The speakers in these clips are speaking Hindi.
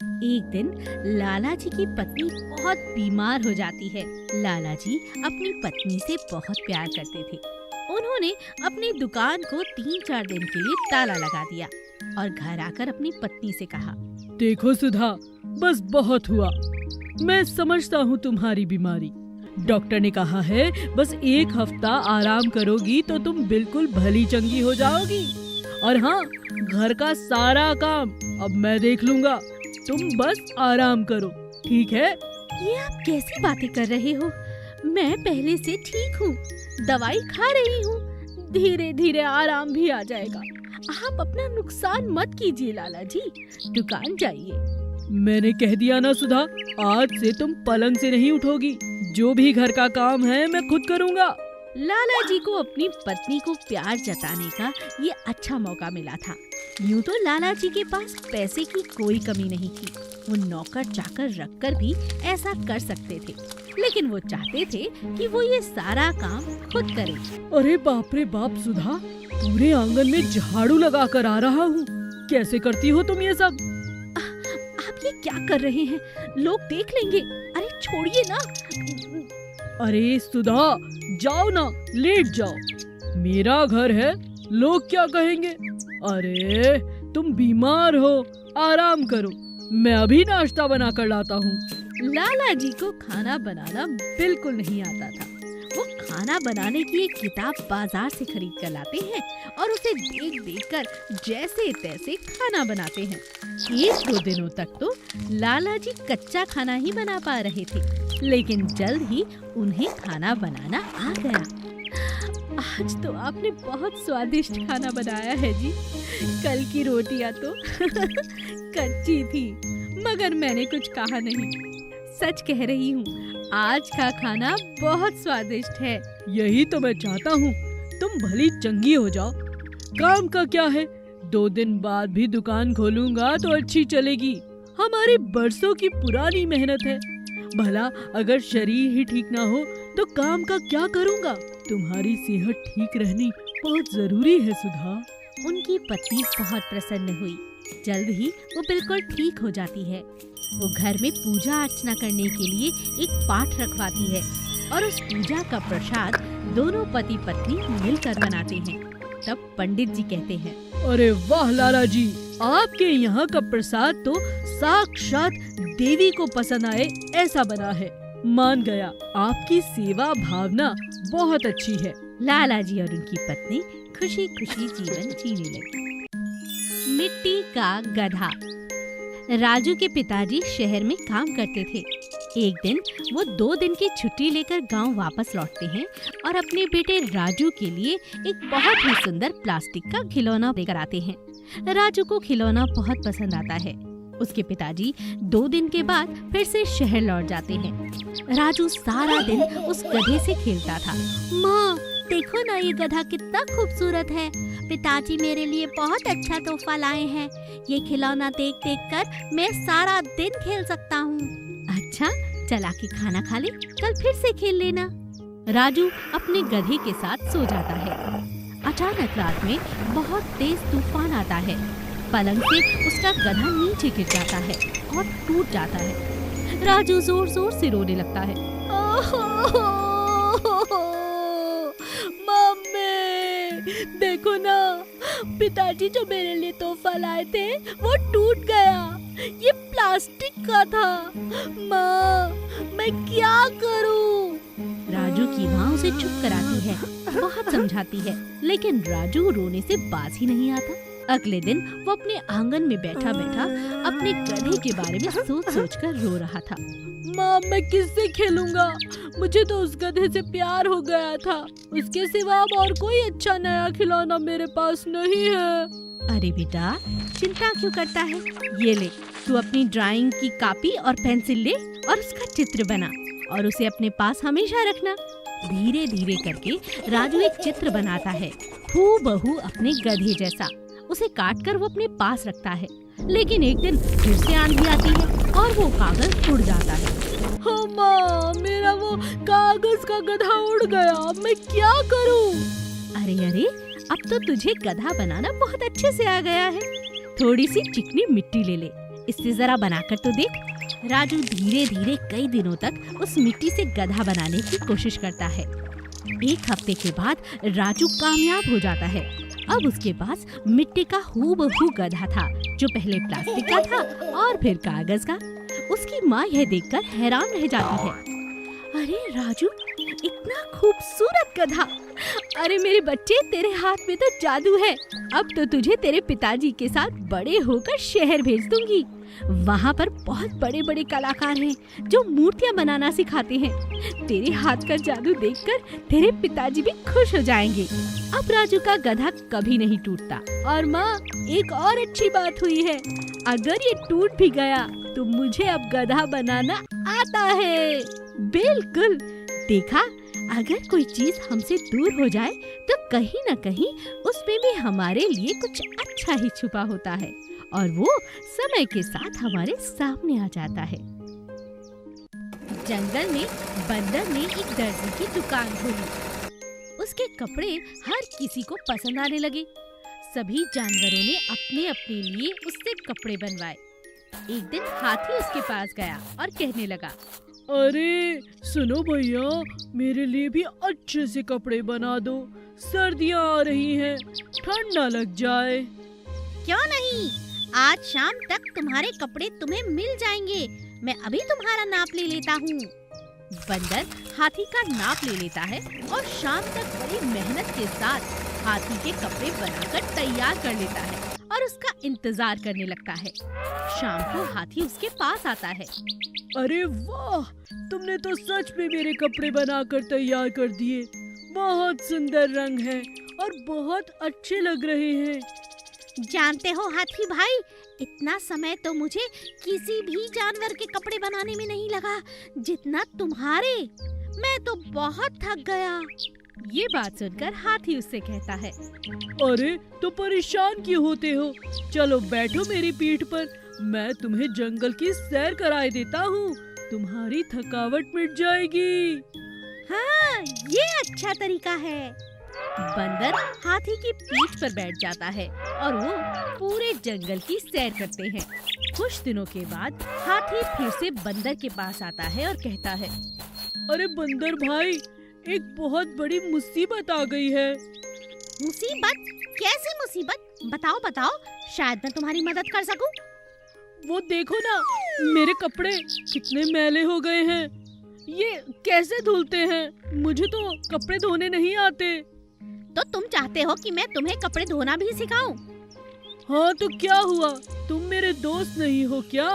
एक दिन लाला जी की पत्नी बहुत बीमार हो जाती है। लाला जी अपनी पत्नी से बहुत प्यार करते थे। उन्होंने अपनी दुकान को 3-4 दिन के लिए ताला लगा दिया और घर आकर अपनी पत्नी से कहा, देखो सुधा, बस बहुत हुआ। मैं समझता हूँ तुम्हारी बीमारी। डॉक्टर ने कहा है बस 1 हफ्ता आराम करोगी तो तुम बिल्कुल भली चंगी हो जाओगी। और हाँ, घर का सारा काम अब मैं देख लूँगा। तुम बस आराम करो, ठीक है? ये आप कैसी बातें कर रहे हो? मैं पहले से ठीक हूँ, दवाई खा रही हूँ, धीरे धीरे आराम भी आ जाएगा। आप अपना नुकसान मत कीजिए लाला जी, दुकान जाइए। मैंने कह दिया ना सुधा, आज से तुम पलंग से नहीं उठोगी। जो भी घर का काम है मैं खुद करूँगा। लाला जी को अपनी पत्नी को प्यार जताने का ये अच्छा मौका मिला था। यूं तो लाला जी के पास पैसे की कोई कमी नहीं थी, वो नौकर चाकर रखकर भी ऐसा कर सकते थे, लेकिन वो चाहते थे कि वो ये सारा काम खुद करे। अरे बाप रे बाप सुधा, पूरे आंगन में झाड़ू लगा कर आ रहा हूँ। कैसे करती हो तुम ये सब? आप ये क्या कर रहे हैं? लोग देख लेंगे। अरे छोड़िए ना। अरे सुधा, जाओ ना, लेट जाओ। मेरा घर है, लोग क्या कहेंगे? अरे तुम बीमार हो, आराम करो। मैं अभी नाश्ता बना कर लाता हूँ। लाला जी को खाना बनाना बिल्कुल नहीं आता था। वो खाना बनाने की एक किताब बाजार से खरीद कर लाते हैं और उसे देख देख कर जैसे तैसे खाना बनाते हैं। 1-2 दिनों तक तो लाला जी कच्चा खाना ही बना पा रहे थे, लेकिन जल्द ही उन्हें खाना बनाना आ गया। आज तो आपने बहुत स्वादिष्ट खाना बनाया है जी। कल की रोटियां तो कच्ची थी, मगर मैंने कुछ कहा नहीं। सच कह रही हूँ, आज का खाना बहुत स्वादिष्ट है। यही तो मैं चाहता हूँ, तुम भली चंगी हो जाओ। काम का क्या है, 2 दिन बाद भी दुकान खोलूंगा तो अच्छी चलेगी। हमारी बरसों की पुरानी मेहनत है। भला अगर शरीर ही ठीक ना हो तो काम का क्या करूँगा? तुम्हारी सेहत ठीक रहनी बहुत जरूरी है सुधा। उनकी पत्नी बहुत प्रसन्न हुई। जल्द ही वो बिल्कुल ठीक हो जाती है। वो घर में पूजा अर्चना करने के लिए एक पाठ रखवाती है और उस पूजा का प्रसाद दोनों पति पत्नी मिलकर बनाते हैं। तब पंडित जी कहते हैं, अरे वाह लाला जी, आपके यहाँ का प्रसाद तो साक्षात देवी को पसंद आए ऐसा बना है। मान गया, आपकी सेवा भावना बहुत अच्छी है। लाला जी और उनकी पत्नी खुशी खुशी जीवन जीने लगे। मिट्टी का गधा। राजू के पिताजी शहर में काम करते थे। एक दिन वो 2 दिन की छुट्टी लेकर गांव वापस लौटते हैं और अपने बेटे राजू के लिए एक बहुत ही सुंदर प्लास्टिक का खिलौना लेकर आते हैं। राजू को खिलौना बहुत पसंद आता है। उसके पिताजी 2 दिन के बाद फिर से शहर लौट जाते हैं। राजू सारा दिन उस गधे से खेलता था। माँ, देखो ना, ये गधा कितना खूबसूरत है। पिताजी मेरे लिए बहुत अच्छा तोहफा लाए हैं। ये खिलौना देख देख कर मैं सारा दिन खेल सकता हूँ। अच्छा, चला के खाना खा ले, कल फिर से खेल लेना। राजू अपने गधे के साथ सो जाता है। अचानक रात में बहुत तेज तूफान आता है। पलंग से उसका गधा नीचे गिर जाता है और टूट जाता है। राजू जोर जोर से रोने लगता है। मम्मी, देखो ना, पिताजी जो मेरे लिए तोहफा लाए थे वो टूट गया। ये प्लास्टिक का था। माँ, मैं क्या करूँ? राजू की माँ उसे चुप कराती है, बहुत समझाती है, लेकिन राजू रोने से बाज ही नहीं आता। अगले दिन वो अपने आंगन में बैठा बैठा अपने गधे के बारे में सोच सोच कर रो रहा था। माँ, मैं किससे खेलूंगा? मुझे तो उस गधे से प्यार हो गया था। उसके सिवा अब और कोई अच्छा नया खिलौना मेरे पास नहीं है। अरे बेटा, चिंता क्यों करता है? ये ले, तू अपनी ड्राइंग की कॉपी और पेंसिल ले और उसका चित्र बना और उसे अपने पास हमेशा रखना। धीरे धीरे करके राजू एक चित्र बनाता है, हूबहू अपने गधे जैसा। उसे काट कर वो अपने पास रखता है, लेकिन एक दिन फिर से आंधी आती है और वो कागज उड़ जाता है। हाँ माँ, मेरा वो कागज का गधा उड़ गया। मैं क्या करूँ? अरे अरे, अब तो तुझे गधा बनाना बहुत अच्छे से आ गया है। थोड़ी सी चिकनी मिट्टी ले ले, इससे जरा बनाकर तो देख। राजू धीरे धीरे कई दिनों तक उस मिट्टी से गधा बनाने की कोशिश करता है। एक हफ्ते के बाद राजू कामयाब हो जाता है। अब उसके पास मिट्टी का हूबहू गधा था, जो पहले प्लास्टिक का था और फिर कागज का। उसकी माँ यह देखकर हैरान रह जाती है। अरे राजू, इतना खूबसूरत गधा! अरे मेरे बच्चे, तेरे हाथ में तो जादू है। अब तो तुझे तेरे पिताजी के साथ बड़े होकर शहर भेज दूंगी। वहाँ पर बहुत बड़े बड़े कलाकार हैं जो मूर्तियाँ बनाना सिखाते हैं। तेरे हाथ का जादू देखकर तेरे पिताजी भी खुश हो जाएंगे। अब राजू का गधा कभी नहीं टूटता। और माँ, एक और अच्छी बात हुई है, अगर ये टूट भी गया तो मुझे अब गधा बनाना आता है। बिल्कुल, देखा, अगर कोई चीज हमसे दूर हो जाए तो कहीं न कहीं उसमें भी हमारे लिए कुछ अच्छा ही छुपा होता है और वो समय के साथ हमारे सामने आ जाता है। जंगल में बंदर ने एक दर्जी की दुकान खोली। उसके कपड़े हर किसी को पसंद आने लगे। सभी जानवरों ने अपने अपने लिए उससे कपड़े बनवाए। एक दिन हाथी उसके पास गया और कहने लगा, अरे सुनो भैया, मेरे लिए भी अच्छे से कपड़े बना दो। सर्दियाँ आ रही हैं, ठंड न लग जाए। क्यों नहीं, आज शाम तक तुम्हारे कपड़े तुम्हें मिल जाएंगे। मैं अभी तुम्हारा नाप ले लेता हूँ। बंदर हाथी का नाप ले लेता है और शाम तक बड़ी मेहनत के साथ हाथी के कपड़े बनाकर तैयार कर लेता है और उसका इंतजार करने लगता है। शाम को हाथी उसके पास आता है। अरे वाह, तुमने तो सच में मेरे कपड़े बनाकर तैयार कर दिए। बहुत सुंदर रंग है और बहुत अच्छे लग रहे हैं। जानते हो हाथी भाई, इतना समय तो मुझे किसी भी जानवर के कपड़े बनाने में नहीं लगा जितना तुम्हारे। मैं तो बहुत थक गया। ये बात सुनकर हाथी उससे कहता है, अरे तो परेशान क्यों होते हो? चलो बैठो मेरी पीठ पर, मैं तुम्हें जंगल की सैर कराए देता हूँ। तुम्हारी थकावट मिट जाएगी। हाँ, ये अच्छा तरीका है। बंदर हाथी की पीठ पर बैठ जाता है और वो पूरे जंगल की सैर करते हैं। कुछ दिनों के बाद हाथी फिर से बंदर के पास आता है और कहता है, अरे बंदर भाई, एक बहुत बड़ी मुसीबत आ गई है। मुसीबत? कैसी मुसीबत? बताओ बताओ, शायद मैं तुम्हारी मदद कर सकूं। वो देखो ना, मेरे कपड़े कितने मैले हो गए हैं। ये कैसे धुलते हैं? मुझे तो कपड़े धोने नहीं आते। तो तुम चाहते हो कि मैं तुम्हें कपड़े धोना भी सिखाऊं? हाँ तो क्या हुआ, तुम मेरे दोस्त नहीं हो क्या?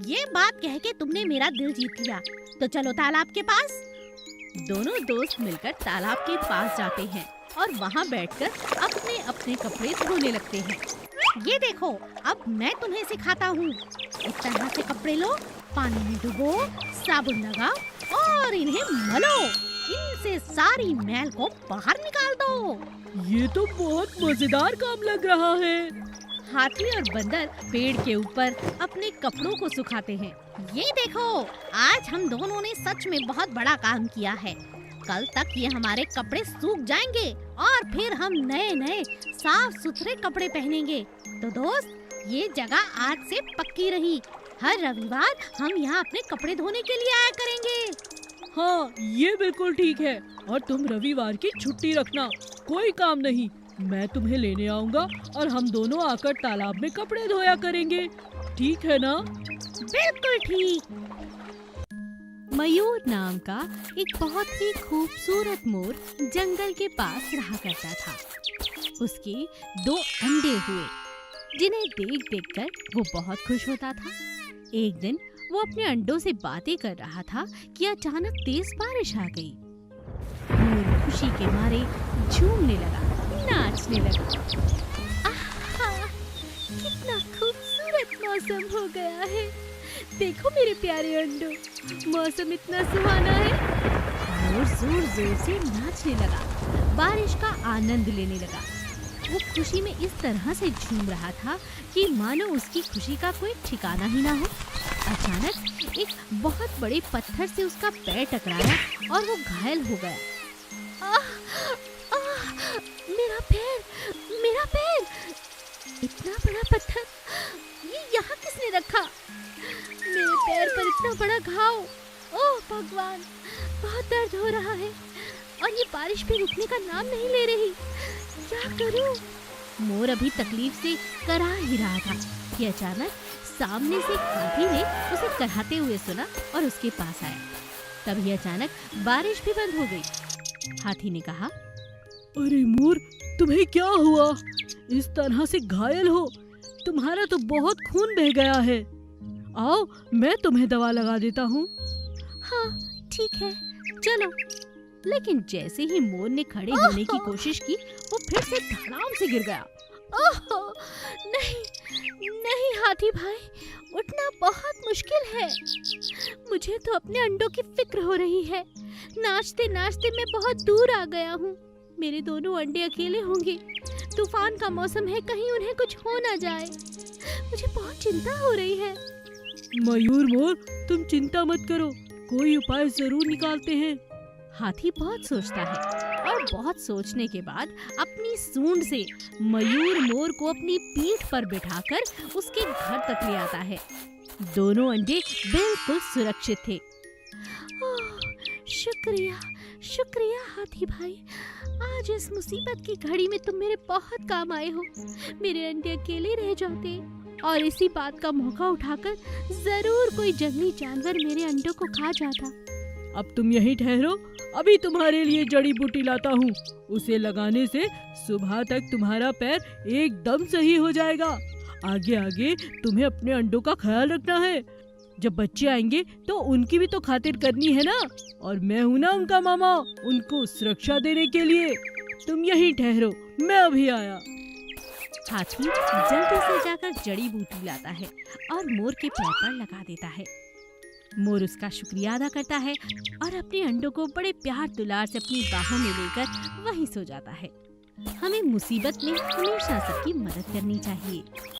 ये बात कह के तुमने मेरा दिल जीत लिया। तो चलो तालाब के पास। दोनों दोस्त मिलकर तालाब के पास जाते हैं और वहाँ बैठकर अपने अपने कपड़े धोने लगते हैं। ये देखो, अब मैं तुम्हें सिखाता हूँ। इस तरह से कपड़े लो, पानी में डुबो, साबुन लगाओ और इन्हें मलो। इनसे सारी मैल को बाहर निकाल दो। ये तो बहुत मजेदार काम लग रहा है। हाथी और बंदर पेड़ के ऊपर अपने कपड़ों को सुखाते हैं। ये देखो, आज हम दोनों ने सच में बहुत बड़ा काम किया है। कल तक ये हमारे कपड़े सूख जाएंगे और फिर हम नए नए साफ सुथरे कपड़े पहनेंगे। तो दोस्त, ये जगह आज से पक्की रही। हर रविवार हम यहाँ अपने कपड़े धोने के लिए आया करेंगे। हाँ, ये बिल्कुल ठीक है। और तुम रविवार की छुट्टी रखना, कोई काम नहीं। मैं तुम्हें लेने आऊँगा और हम दोनों आकर तालाब में कपड़े धोया करेंगे। ठीक है ना? बिल्कुल ठीक। मयूर नाम का एक बहुत ही खूबसूरत मोर जंगल के पास रहा करता था। उसके 2 अंडे हुए, जिन्हें देख देखकर वो बहुत खुश होता था। एक दिन वो अपने अंडों से बातें कर रहा था कि अचानक तेज बारिश आ गई। मोर खुशी के मारे झूमने लगा, नाचने लगा। आहा, कितना खूबसूरत मौसम हो गया है। देखो मेरे प्यारे अंडों, मौसम इतना सुहाना है। मोर जोर जोर से नाचने लगा, बारिश का आनंद लेने लगा। वो खुशी में इस तरह से झूम रहा था कि मानो उसकी खुशी का कोई ठिकाना ही ना हो। अचानक एक बहुत बड़े पत्थर से उसका पैर टकराया और वो घायल हो गया। आह, आह, मेरा पैर, मेरा पैर! इतना बड़ा पत्थर ये यहाँ किसने रखा? मेरे पैर पर इतना बड़ा घाव। ओह भगवान, बहुत दर्द हो रहा है और ये बारिश भी रुकने का नाम नहीं ले रही। क्या करूं? मोर अभी तकलीफ से करा ही रहा था कि अचानक सामने से हाथी ने उसे कराहते हुए सुना और उसके पास आया। तभी अचानक बारिश भी बंद हो गई। हाथी ने कहा, अरे मोर, तुम्हें क्या हुआ? इस तरह से घायल हो? तुम्हारा तो बहुत खून बह गया है। आओ, मैं तुम्हें दवा लगा देता हूँ। हाँ ठीक है, चलो। लेकिन जैसे ही मोर ने खड़े होने की कोशिश की, वो फिर से धड़ाम से गिर गया। ओह नहीं नहीं हाथी भाई, उठना बहुत मुश्किल है। मुझे तो अपने अंडों की फिक्र हो रही है। नाचते नाचते मैं बहुत दूर आ गया हूँ। मेरे दोनों अंडे अकेले होंगे। तूफान का मौसम है, कहीं उन्हें कुछ हो ना जाए। मुझे बहुत चिंता हो रही है। मयूर मोर, तुम चिंता मत करो, कोई उपाय जरूर निकालते हैं। हाथी बहुत सोचता है और बहुत सोचने के बाद अपनी सूंड से मयूर मोर को अपनी पीठ पर बिठाकर उसके घर तक ले आता है। दोनों अंडे बिल्कुल सुरक्षित थे। ओह, शुक्रिया शुक्रिया हाथी भाई, आज इस मुसीबत की घड़ी में तुम मेरे बहुत काम आए हो। मेरे अंडे अकेले रह जाते और इसी बात का मौका उठाकर जरूर कोई जंगली जानवर मेरे अंडों को खा जाता। अब तुम यहीं ठहरो, अभी तुम्हारे लिए जड़ी बूटी लाता हूँ। उसे लगाने से सुबह तक तुम्हारा पैर एकदम सही हो जाएगा। आगे आगे तुम्हें अपने अंडों का ख्याल रखना है। जब बच्चे आएंगे तो उनकी भी तो खातिर करनी है ना, और मैं हूँ ना उनका मामा, उनको सुरक्षा देने के लिए। तुम यहीं ठहरो, मैं अभी आया। हाथी जल्दी से जाकर जड़ी बूटी लाता है और मोर के पैर पर लगा देता है। मोर उसका शुक्रिया अदा करता है और अपने अंडों को बड़े प्यार दुलार से अपनी बाहों में लेकर वहीं सो जाता है। हमें मुसीबत में हमेशा सबकी मदद करनी चाहिए।